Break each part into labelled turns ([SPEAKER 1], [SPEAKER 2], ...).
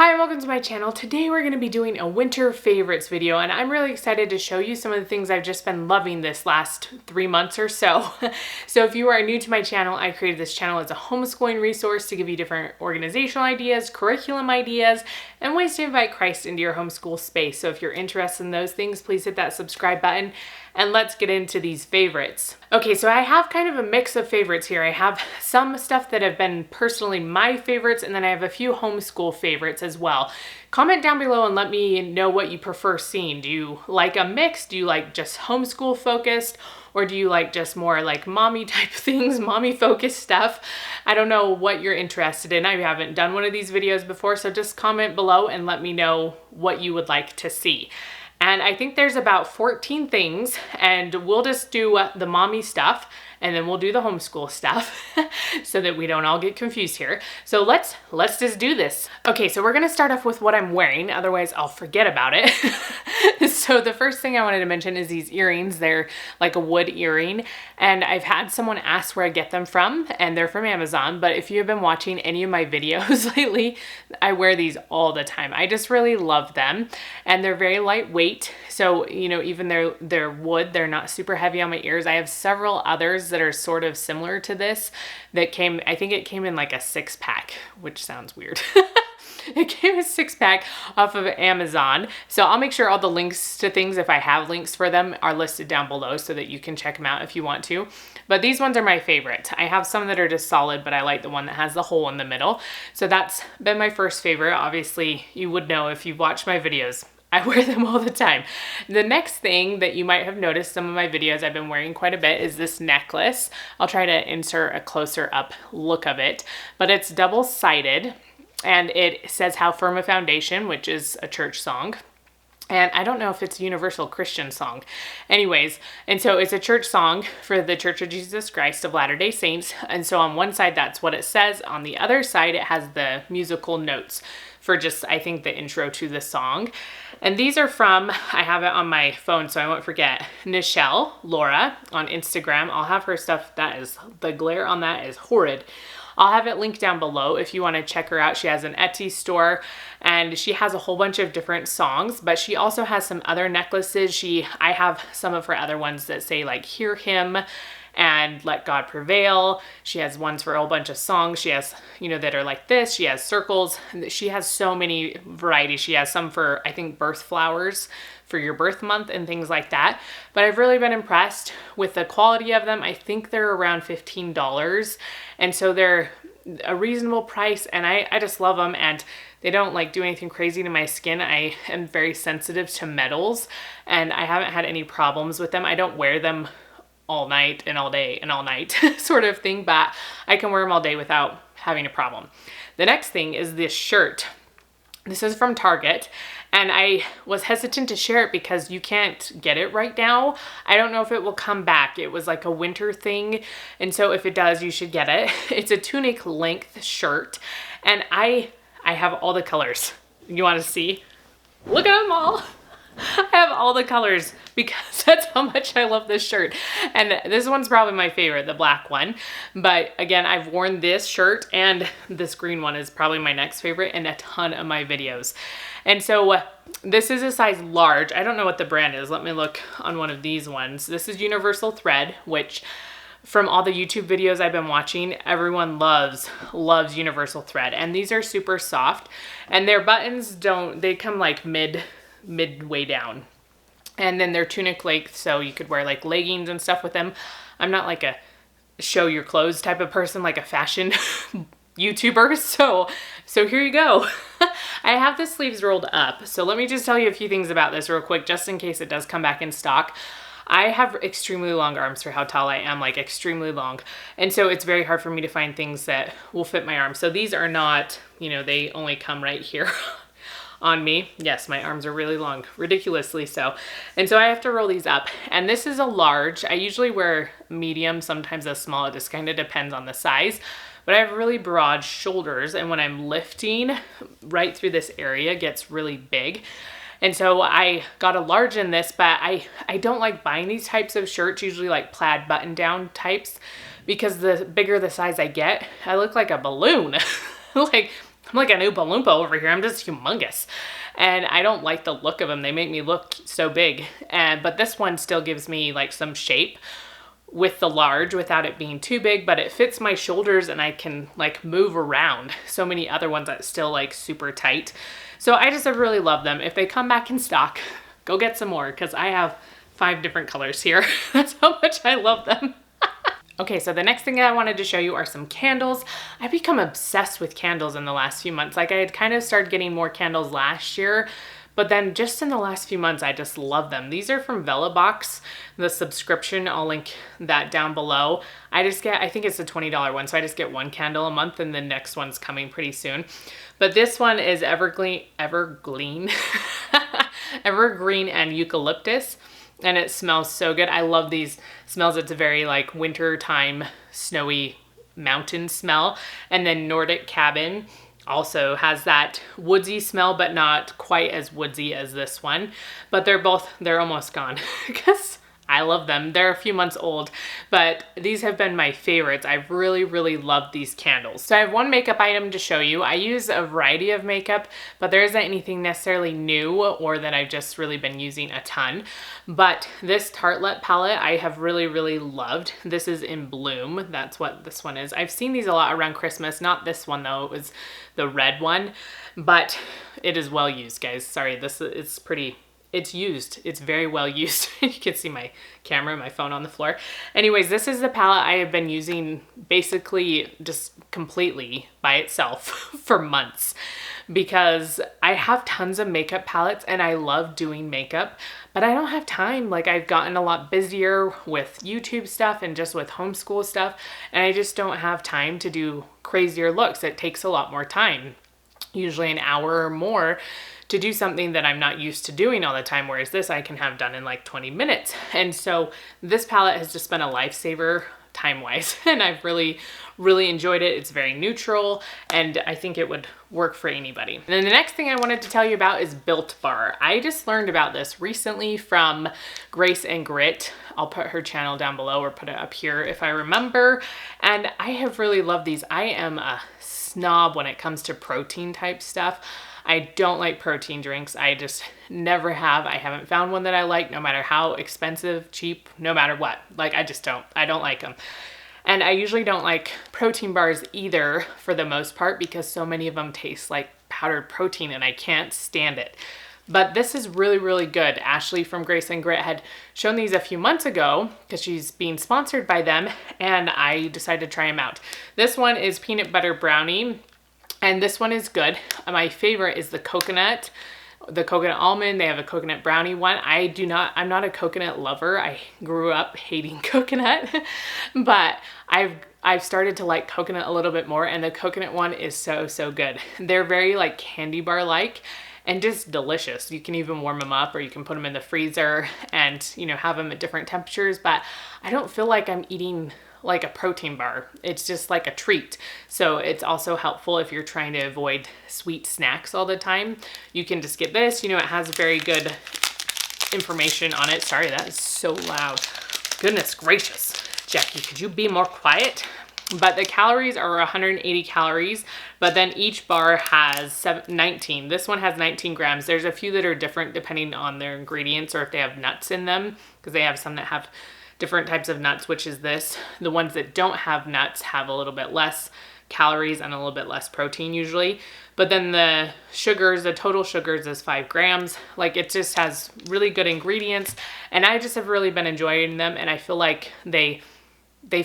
[SPEAKER 1] Hi and welcome to my channel. Today we're going to be doing a winter favorites video, and I'm really excited to show you some of the things I've just been loving this last 3 months or so. So if you are new to my channel, I created this channel as a homeschooling resource to give you different organizational ideas, curriculum ideas, and ways to invite Christ into your homeschool space. So if you're interested in those things, please hit that subscribe button and let's get into these favorites. Okay, so I have kind of a mix of favorites here. I have some stuff that have been personally my favorites, and then I have a few homeschool favorites as well. Comment down below and let me know what you prefer seeing. Do you like a mix? Do you like just homeschool focused? Or do you like just more like mommy type things, mommy focused stuff? I don't know what you're interested in. I haven't done one of these videos before, so just comment below and let me know what you would like to see. And I think there's about 14 things, and we'll just do the mommy stuff and then we'll do the homeschool stuff so that we don't all get confused here. So let's just do this. Okay, so we're gonna start off with what I'm wearing, otherwise I'll forget about it. So the first thing I wanted to mention is these earrings. They're like a wood earring, and I've had someone ask where I get them from, and they're from Amazon, but if you have been watching any of my videos lately, I wear these all the time. I just really love them, and they're very lightweight. So, you know, even they're wood, they're not super heavy on my ears. I have several others that are sort of similar to this that came, I think it came in like a 6-pack, which sounds weird. It came a 6-pack off of Amazon. So I'll make sure all the links to things, if I have links for them, are listed down below so that you can check them out if you want to. But these ones are my favorite. I have some that are just solid, but I like the one that has the hole in the middle. So that's been my first favorite. Obviously, you would know if you've watched my videos. I wear them all the time. The next thing that you might have noticed, some of my videos I've been wearing quite a bit, is this necklace. I'll try to insert a closer up look of it, but it's double-sided. And it says "How Firm a Foundation," which is a church song. And I don't know if it's a universal Christian song. Anyways, and so it's a church song for the Church of Jesus Christ of Latter-day Saints. And so on one side, that's what it says. On the other side, it has the musical notes for just, I think, the intro to the song. And these are from, I have it on my phone so I won't forget, Nichelle Laura on Instagram. I'll have her stuff. That is, the glare on that is horrid. I'll have it linked down below if you want to check her out. She has an Etsy store and she has a whole bunch of different songs, but she also has some other necklaces. I have some of her other ones that say like "Hear Him" and "Let God Prevail." She has ones for a whole bunch of songs. She has, you know, that are like this. She has circles. She has so many varieties. She has some for, I think, birth flowers for your birth month and things like that. But I've really been impressed with the quality of them. I think they're around $15. And so they're a reasonable price, and I just love them, and they don't like do anything crazy to my skin. I am very sensitive to metals, and I haven't had any problems with them. I don't wear them all night and all day and all night sort of thing, but I can wear them all day without having a problem. The next thing is this shirt. This is from Target, and I was hesitant to share it because you can't get it right now. I don't know if it will come back. It was like a winter thing, and so if it does, you should get it. It's a tunic length shirt, and I have all the colors. You want to see? Look at them all. I have all the colors because that's how much I love this shirt. And this one's probably my favorite, the black one. But again, I've worn this shirt, and this green one is probably my next favorite in a ton of my videos. And so this is a size large. I don't know what the brand is. Let me look on one of these ones. This is Universal Thread, which from all the YouTube videos I've been watching, everyone loves Universal Thread. And these are super soft, and their buttons they come like midway down, and then they're tunic length, so you could wear like leggings and stuff with them. I'm not like a show your clothes type of person, like a fashion YouTuber, so here you go. I have the sleeves rolled up, so let me just tell you a few things about this real quick, just in case it does come back in stock. I have extremely long arms for how tall I am, like extremely long. And so it's very hard for me to find things that will fit my arms. So these are not, you know, they only come right here on me. Yes, my arms are really long, ridiculously so. And so I have to roll these up. And this is a large. I usually wear medium, sometimes a small. It just kind of depends on the size. But I have really broad shoulders, and when I'm lifting, right through this area gets really big. And so I got a large in this, but I don't like buying these types of shirts, usually like plaid button down types, because the bigger the size I get, I look like a balloon. Like I'm like an Oompa Loompa over here. I'm just humongous. And I don't like the look of them. They make me look so big. But this one still gives me like some shape with the large without it being too big, but it fits my shoulders and I can like move around. So many other ones that's still like super tight. So I just really love them. If they come back in stock, go get some more because I have 5 different colors here. That's how much I love them. Okay, so the next thing I wanted to show you are some candles. I've become obsessed with candles in the last few months. Like I had kind of started getting more candles last year, but then just in the last few months, I just love them. These are from Box, the subscription. I'll link that down below. I think it's a $20 one, so I just get 1 candle a month and the next one's coming pretty soon. But this one is evergreen and eucalyptus. And it smells so good. I love these smells. It's a very like winter time, snowy mountain smell. And then Nordic Cabin also has that woodsy smell, but not quite as woodsy as this one. But they're almost gone because I love them. They're a few months old, but these have been my favorites. I've really, really loved these candles. So I have one makeup item to show you. I use a variety of makeup, but there isn't anything necessarily new or that I've just really been using a ton. But this Tartelette palette I have really, really loved. This is in Bloom. That's what this one is. I've seen these a lot around Christmas. Not this one though. It was the red one, but it is well used, guys. Sorry, it's pretty... It's used. It's very well used. You can see my camera, my phone on the floor. Anyways, this is the palette I have been using basically just completely by itself for months because I have tons of makeup palettes and I love doing makeup, but I don't have time. Like I've gotten a lot busier with YouTube stuff and just with homeschool stuff, and I just don't have time to do crazier looks. It takes a lot more time, usually an hour or more, to do something that I'm not used to doing all the time, whereas this I can have done in like 20 minutes. And so this palette has just been a lifesaver time-wise, and I've really, really enjoyed it. It's very neutral, and I think it would work for anybody. And then the next thing I wanted to tell you about is Built Bar. I just learned about this recently from Grace and Grit. I'll put her channel down below or put it up here if I remember. And I have really loved these. I am a snob when it comes to protein type stuff. I don't like protein drinks. I just never have. I haven't found one that I like, no matter how expensive, cheap, no matter what. Like I don't like them. And I usually don't like protein bars either for the most part because so many of them taste like powdered protein and I can't stand it. But this is really, really good. Ashley from Grace and Grit had shown these a few months ago because she's being sponsored by them, and I decided to try them out. This one is peanut butter brownie. And this one is good. My favorite is the coconut almond. They have a coconut brownie one. I'm not a coconut lover. I grew up hating coconut, but I've started to like coconut a little bit more, and the coconut one is so, so good. They're very like candy bar like and just delicious. You can even warm them up or you can put them in the freezer and, you know, have them at different temperatures, but I don't feel like I'm eating like a protein bar. It's just like a treat. So it's also helpful if you're trying to avoid sweet snacks all the time. You can just get this. You know, it has very good information on it. Sorry, that is so loud. Goodness gracious. Jackie, could you be more quiet? But the calories are 180 calories, but then each bar has 19. This one has 19 grams. There's a few that are different depending on their ingredients or if they have nuts in them, because they have some that have different types of nuts, which is this. The ones that don't have nuts have a little bit less calories and a little bit less protein usually. But then the sugars, the total sugars is 5 grams. Like it just has really good ingredients, and I just have really been enjoying them, and I feel like they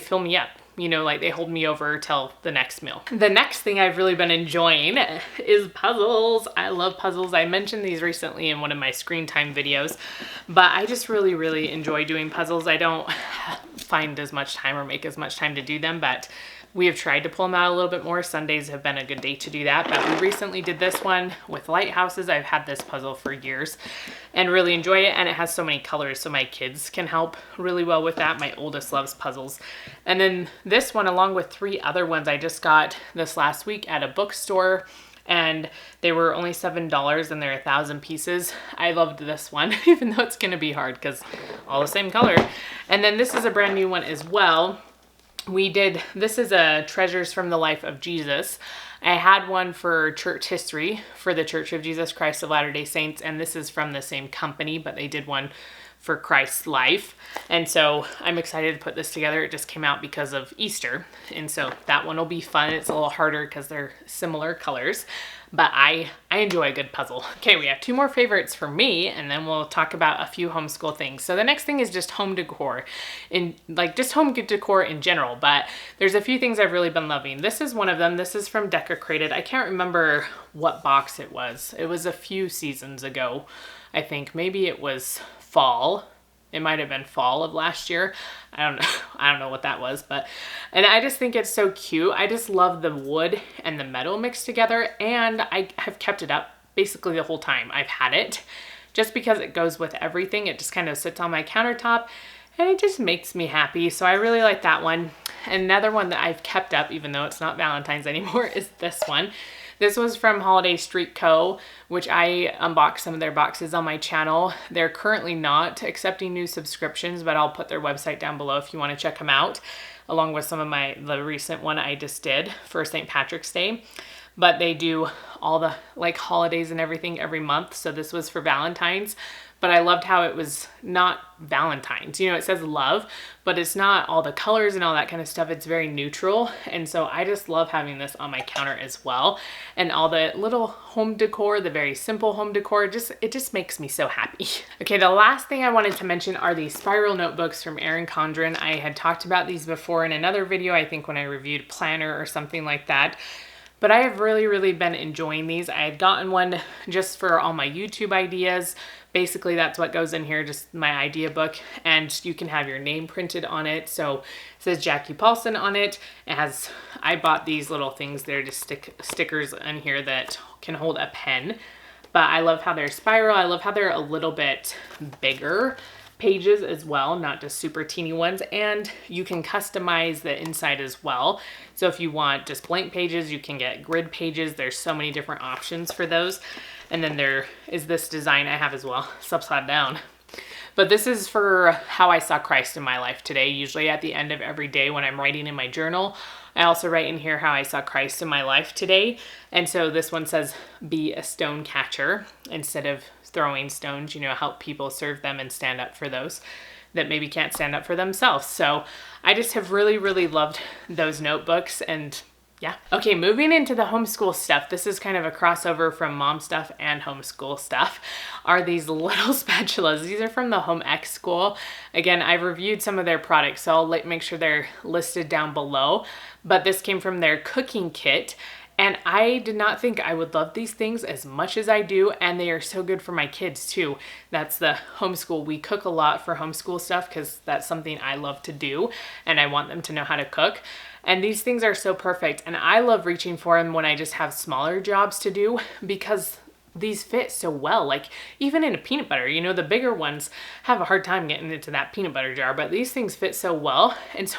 [SPEAKER 1] fill me up. You know, like they hold me over till the next meal. The next thing I've really been enjoying is puzzles. I love puzzles. I mentioned these recently in one of my screen time videos, but I just really, really enjoy doing puzzles. I don't find as much time or make as much time to do them, but we have tried to pull them out a little bit more. Sundays have been a good day to do that, but we recently did this one with lighthouses. I've had this puzzle for years and really enjoy it, and it has so many colors, so my kids can help really well with that. My oldest loves puzzles. And then this one, along with 3 other ones I just got this last week at a bookstore, and they were only $7 and they're 1,000 pieces. I loved this one, even though it's gonna be hard because all the same color. And then this is a brand new one as well. This is a Treasures from the Life of Jesus. I had one for church history for the Church of Jesus Christ of Latter-day Saints, and this is from the same company, but they did one for Christ's life. And so I'm excited to put this together. It just came out because of Easter. And so that one will be fun. It's a little harder because they're similar colors, but I enjoy a good puzzle. Okay, we have 2 more favorites for me, and then we'll talk about a few homeschool things. So the next thing is just home decor, just home decor in general, but there's a few things I've really been loving. This is one of them. This is from Decor. I can't remember what box it was. It was a few seasons ago. I think maybe it was fall. It might have been fall of last year. I don't know. I don't know what that was, and I just think it's so cute. I just love the wood and the metal mixed together, and I have kept it up basically the whole time I've had it, just because it goes with everything. It just kind of sits on my countertop and it just makes me happy. So I really like that one. Another one that I've kept up, even though it's not Valentine's anymore, is this one. This was from Holiday Street Co., which I unboxed some of their boxes on my channel. They're currently not accepting new subscriptions, but I'll put their website down below if you want to check them out, along with some of the recent one I just did for St. Patrick's Day. But they do all the holidays and everything every month. So this was for Valentine's, but I loved how it was not Valentine's. You know, it says love, but it's not all the colors and all that kind of stuff. It's very neutral. And so I just love having this on my counter as well. And all the little home decor, the very simple home decor, it just makes me so happy. Okay, the last thing I wanted to mention are these spiral notebooks from Erin Condren. I had talked about these before in another video, I think when I reviewed Planner or something like that. But I have really been enjoying these. I had gotten one just for all my YouTube ideas. Basically, that's what goes in here, just my idea book. And you can have your name printed on it. So it says Jackie Paulson on it. I bought these little things. They're just stickers in here that can hold a pen. But I love how they're spiral. I love how they're a little bit bigger pages as well, not just super teeny ones, and you can customize the inside as well. So if you want just blank pages, you can get grid pages. There's so many different options for those. And then there is this design I have as well. It's upside down. But this is for how I saw Christ in my life today. Usually at the end of every day when I'm writing in my journal, I also write in here how I saw Christ in my life today. And so this one says, be a stone catcher instead of throwing stones, help people, serve them, and stand up for those that maybe can't stand up for themselves. So I just have really loved those notebooks. And yeah. Okay, moving into the homeschool stuff. This is kind of a crossover from mom stuff and homeschool stuff, are these little spatulas. These are from the Home Ec School. Again, I've reviewed some of their products, so I'll make sure they're listed down below. But this came from their cooking kit. And I did not think I would love these things as much as I do, and they are so good for my kids too. That's the homeschool. We cook a lot for homeschool stuff because that's something I love to do, and I want them to know how to cook. And these things are so perfect, and I love reaching for them when I just have smaller jobs to do because these fit so well. Like even in a peanut butter, the bigger ones have a hard time getting into that peanut butter jar, but these things fit so well. And so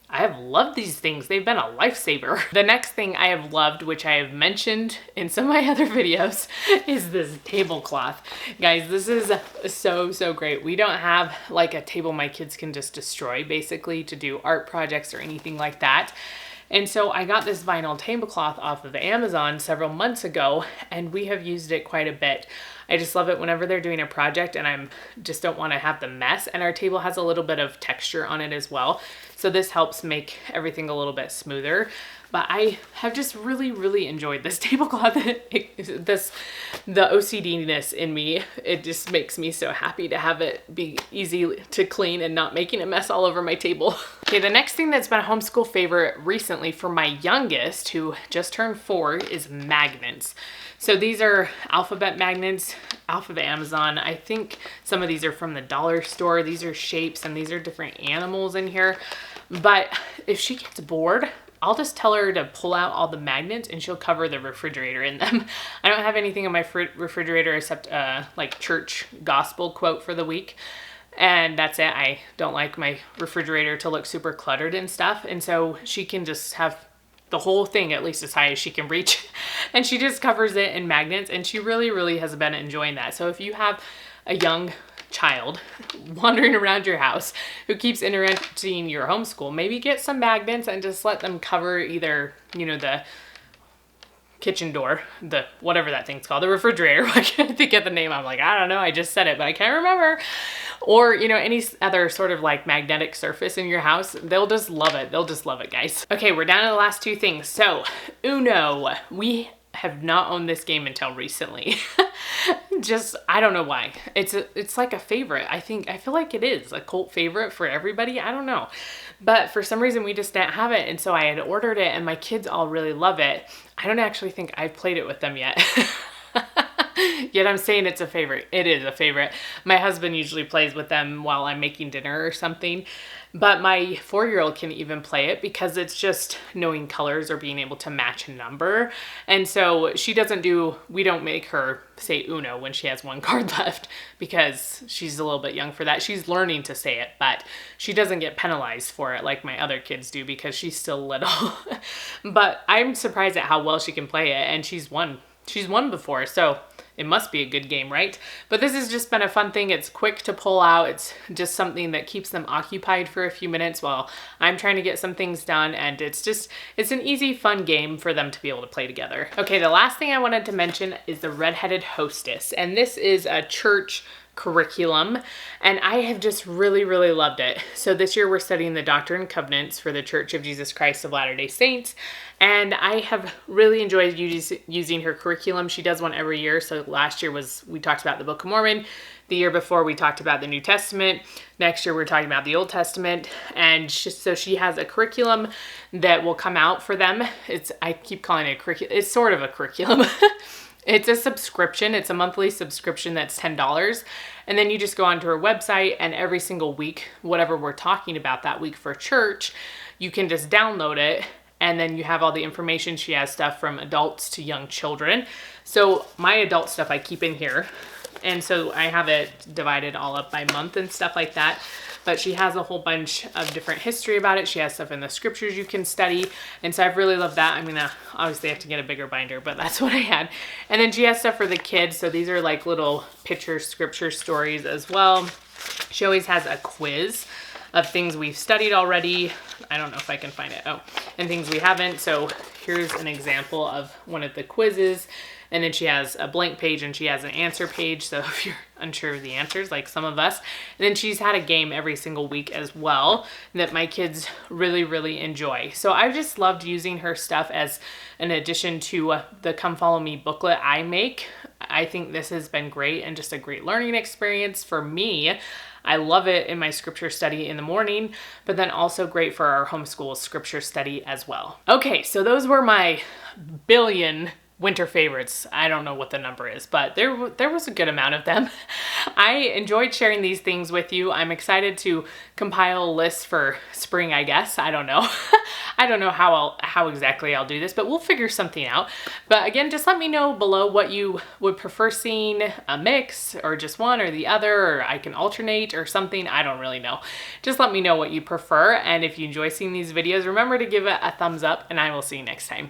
[SPEAKER 1] I have loved these things. They've been a lifesaver. The next thing I have loved, which I have mentioned in some of my other videos, is this tablecloth. Guys, this is so great. We don't have like a table my kids can just destroy basically to do art projects or anything like that. And so I got this vinyl tablecloth off of Amazon several months ago, and we have used it quite a bit. I just love it whenever they're doing a project and I just don't want to have the mess. And our table has a little bit of texture on it as well. So this helps make everything a little bit smoother. But I have just really enjoyed this tablecloth. The OCD-ness in me, it just makes me so happy to have it be easy to clean and not making a mess all over my table. Okay, the next thing that's been a homeschool favorite recently for my youngest, who just turned 4, is magnets. So these are alphabet magnets off of Amazon. I think some of these are from the dollar store. These are shapes and these are different animals in here. But if she gets bored, I'll just tell her to pull out all the magnets and she'll cover the refrigerator in them. I don't have anything in my refrigerator except like church gospel quote for the week. And that's it. I don't like my refrigerator to look super cluttered and stuff. And so she can just have the whole thing at least as high as she can reach. And she just covers it in magnets, and she really has been enjoying that. So if you have a young child wandering around your house who keeps interrupting your homeschool, maybe get some magnets and just let them cover either, the kitchen door, the whatever that thing's called, the refrigerator. I can't think of the name. I'm like, I don't know, I just said it, but I can't remember. Or, you know, any other sort of like magnetic surface in your house, they'll just love it. They'll just love it, guys. Okay, we're down to the last two things. So, Uno. We have not owned this game until recently. Just, I don't know why. It's like a favorite. I feel like it is a cult favorite for everybody. I don't know. But for some reason we just didn't have it. And so I had ordered it and my kids all really love it. I don't actually think I've played it with them yet. Yet I'm saying it's a favorite. It is a favorite. My husband usually plays with them while I'm making dinner or something. But my 4-year-old can even play it because it's just knowing colors or being able to match a number. And so we don't make her say Uno when she has one card left because she's a little bit young for that. She's learning to say it, but she doesn't get penalized for it like my other kids do because she's still little. But I'm surprised at how well she can play it, and she's won before, so it must be a good game, right? But this has just been a fun thing. It's quick to pull out. It's just something that keeps them occupied for a few minutes while I'm trying to get some things done. And it's an easy, fun game for them to be able to play together. Okay, the last thing I wanted to mention is the Redheaded Hostess. And this is a church curriculum, and I have just really, really loved it. So this year we're studying the Doctrine and Covenants for the Church of Jesus Christ of Latter-day Saints, and I have really enjoyed using her curriculum. She does one every year. So last year we talked about the Book of Mormon. The year before we talked about the New Testament. Next year we're talking about the Old Testament. And so she has a curriculum that will come out for them. I keep calling it a curriculum. It's sort of a curriculum. It's a subscription. It's a monthly subscription that's $10. And then you just go onto her website, and every single week, whatever we're talking about that week for church, you can just download it. And then you have all the information. She has stuff from adults to young children. So my adult stuff I keep in here. And so I have it divided all up by month and stuff like that. But she has a whole bunch of different history about it. She has stuff in the scriptures you can study. And so I've really loved that. I'm gonna obviously have to get a bigger binder, but that's what I had. And then she has stuff for the kids. So these are like little picture scripture stories as well. She always has a quiz of things we've studied already. I don't know if I can find it. Oh, and things we haven't. So here's an example of one of the quizzes. And then she has a blank page and she has an answer page. So if you're unsure of the answers, like some of us. And then she's had a game every single week as well that my kids really, really enjoy. So I've just loved using her stuff as an addition to the Come Follow Me booklet I make. I think this has been great and just a great learning experience for me. I love it in my scripture study in the morning, but then also great for our homeschool scripture study as well. Okay, so those were my billion winter favorites. I don't know what the number is, but there was a good amount of them. I enjoyed sharing these things with you. I'm excited to compile lists for spring, I guess. I don't know. I don't know how exactly I'll do this, but we'll figure something out. But again, just let me know below what you would prefer seeing, a mix or just one or the other, or I can alternate or something. I don't really know. Just let me know what you prefer. And if you enjoy seeing these videos, remember to give it a thumbs up, and I will see you next time.